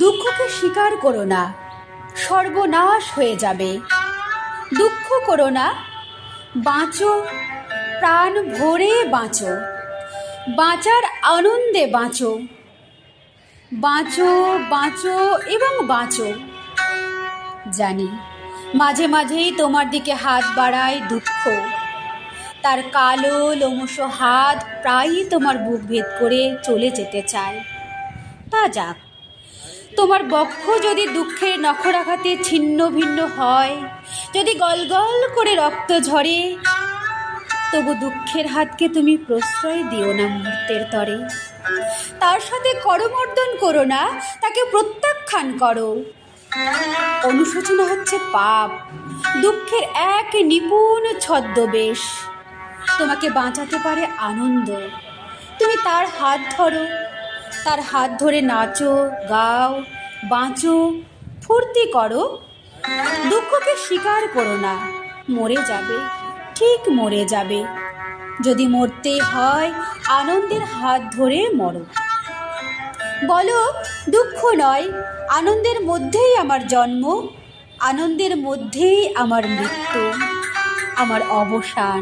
দুঃখকে স্বীকার করো না, সর্বনাশ হয়ে যাবে। দুঃখ করো না, বাঁচো, প্রাণ ভরে বাঁচো, বাঁচার আনন্দে বাঁচো, বাঁচো বাঁচো এবং বাঁচো। জানি মাঝে মাঝেই তোমার দিকে হাত বাড়ায় দুঃখ, তার কালো লোমশ হাত প্রায়ই তোমার বুক ভেদ করে চলে যেতে চায়। তা যাক, তোমার বক্ষ যদি দুঃখের নখরাঘাতে ছিন্ন ভিন্ন হয়, যদি গল গল করে রক্ত ঝরে, তবু দুঃখের হাতকে তুমি প্রশ্রয় দিও না মুহূর্তের তরে। তার সাথে করমর্দন করো না, তাকে প্রত্যাখ্যান করো। অনুশোচনা হচ্ছে পাপ, দুঃখের এক নিপুণ ছদ্মবেশ। তোমাকে বাঁচাতে পারে আনন্দ। তুমি তার হাত ধরো, তার হাত ধরে নাচো, গাও, বাঁচো, ফুর্তি করো। দুঃখকে স্বীকার করো না, মরে যাবে, ঠিক মরে যাবে। যদি মরতে হয় আনন্দের হাত ধরে মরো। বলো, দুঃখ নয়, আনন্দের মধ্যেই আমার জন্ম, আনন্দের মধ্যেই আমার মৃত্যু, আমার অবসান।